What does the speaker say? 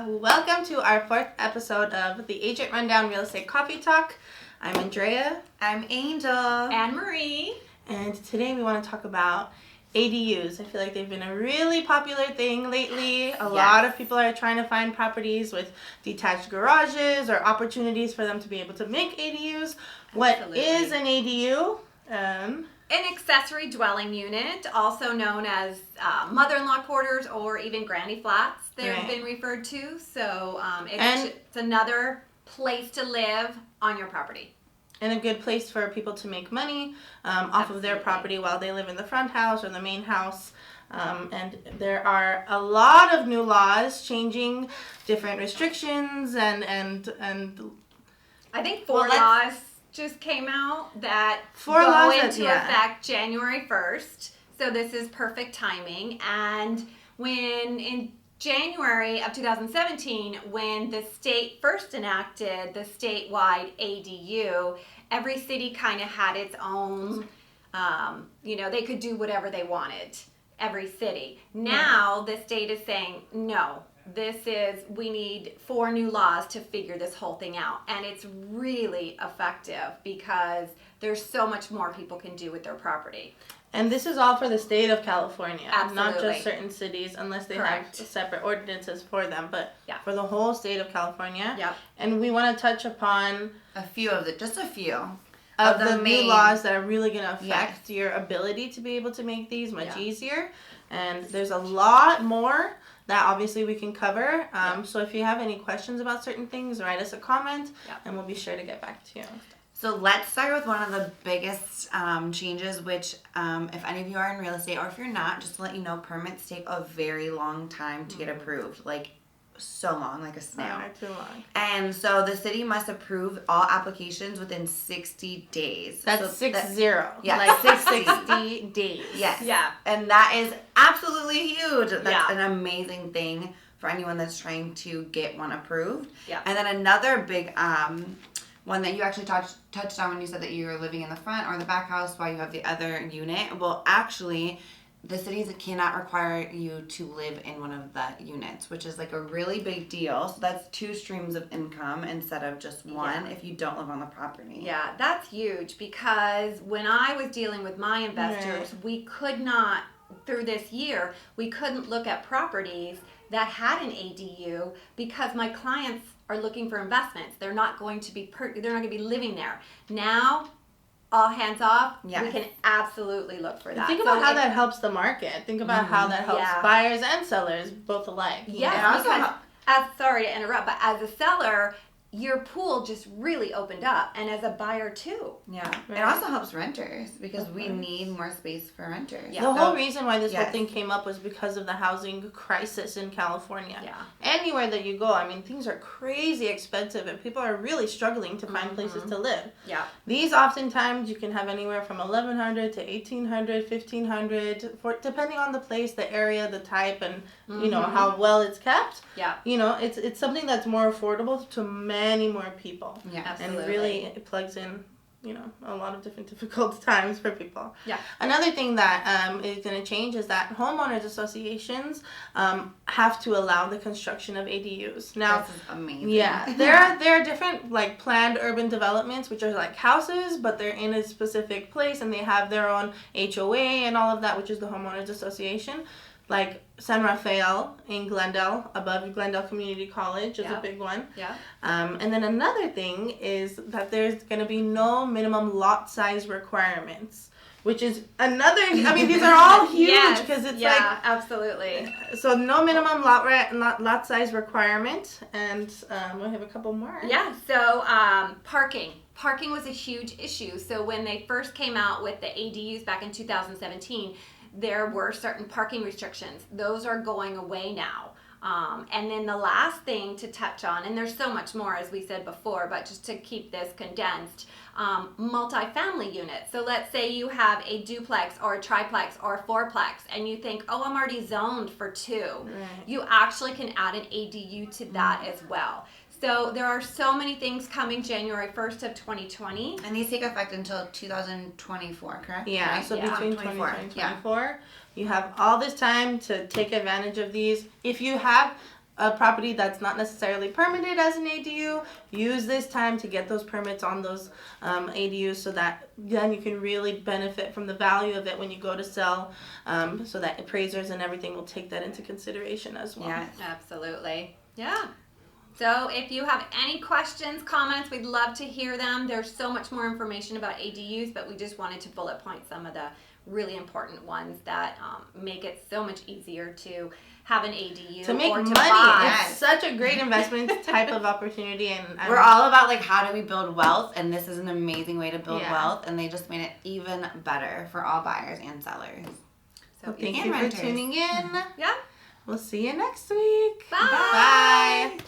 Welcome to our fourth episode of the Agent Rundown Real Estate Coffee Talk. I'm Andrea. I'm Angel. And Marie. And today we want to talk about ADUs. I feel like they've been a really popular thing lately. A lot of people are trying to find properties with detached garages or opportunities for them to be able to make ADUs. What is an ADU? An accessory dwelling unit, also known as mother-in-law quarters or even granny flats, they've been referred to. So it's another place to live on your property. And a good place for people to make money off of their property while they live in the front house or the main house. And there are a lot of new laws changing different restrictions and I think four laws just came out that go into effect January 1st. So this is perfect timing. And when in January of 2017, when the state first enacted the statewide ADU, every city kind of had its own, they could do whatever they wanted, every city. Now the state is saying, no, we need 4 new laws to figure this whole thing out. And it's really effective because there's so much more people can do with their property. And this is all for the state of California, Absolutely. Not just certain cities, unless they have separate ordinances for them, but for the whole state of California. Yep. And we want to touch upon just a few of the new laws that are really going to affect your ability to be able to make these much easier. And there's a lot more that obviously we can cover. So if you have any questions about certain things, write us a comment, and we'll be sure to get back to you. So let's start with one of the biggest changes, which if any of you are in real estate, or if you're not, just to let you know, permits take a very long time to get approved. Like, so long, like a snail. Too long. And so the city must approve all applications within 60 days. That's 60. Yeah, like 60 days. Yes. Yeah. And that is absolutely huge. That's an amazing thing for anyone that's trying to get one approved. Yeah. And then another big one that you actually touched on when you said that you're living in the front or the back house while you have the other unit. Well, actually, the cities cannot require you to live in one of the units, which is like a really big deal. So that's 2 streams of income instead of just one if you don't live on the property. Yeah, that's huge because when I was dealing with my investors, we could not, through this year, we couldn't look at properties that had an ADU because my clients are looking for investments. They're not going to be living there. Now, all hands off, we can absolutely look for that. Think about how that helps the market. Think about how that helps buyers and sellers both alike. Yes, because, sorry to interrupt, but as a seller, your pool just really opened up, and as a buyer too. Yeah, it also helps renters because we need more space for renters. Yeah. The whole reason why this whole thing came up was because of the housing crisis in California. Yeah. Anywhere that you go, I mean, things are crazy expensive, and people are really struggling to find places to live. Yeah. These oftentimes you can have anywhere from $1,100 to $1,800, $1,500, depending on the place, the area, the type, and how well it's kept. Yeah. It's something that's more affordable to many more people. Yeah, absolutely. And really it plugs in, a lot of different difficult times for people. Yeah. Another thing that is going to change is that homeowners associations have to allow the construction of ADUs. Now, this is amazing. Yeah, there are different like planned urban developments which are like houses, but they're in a specific place and they have their own HOA and all of that, which is the homeowners association. Like San Rafael in Glendale, above Glendale Community College is a big one. Yeah. And then another thing is that there's going to be no minimum lot size requirements, which is another, these are all huge because it's absolutely. So no minimum lot size requirement, and we have a couple more. Yeah, so parking. Parking was a huge issue. So when they first came out with the ADUs back in 2017, there were certain parking restrictions. Those are going away now. And then the last thing to touch on, and there's so much more as we said before, but just to keep this condensed, multifamily units. So let's say you have a duplex or a triplex or a fourplex and you think, I'm already zoned for 2. Right. You actually can add an ADU to that as well. So there are so many things coming January 1st of 2020. And these take effect until 2024, correct? Yeah, right? So between 2024 and 2024, you have all this time to take advantage of these. If you have a property that's not necessarily permitted as an ADU, use this time to get those permits on those ADUs, so that then you can really benefit from the value of it when you go to sell, so that appraisers and everything will take that into consideration as well. Yes, absolutely. Yeah. So if you have any questions, comments, we'd love to hear them. There's so much more information about ADUs, but we just wanted to bullet point some of the really important ones that make it so much easier to have an ADU to make or to money. buy. It's such a great investment type of opportunity, and we're all about like how do we build wealth, and this is an amazing way to build Yeah. wealth, and they just made it even better for all buyers and sellers. So thank and you renters. for tuning in. Yeah. We'll see you next week. Bye. Bye.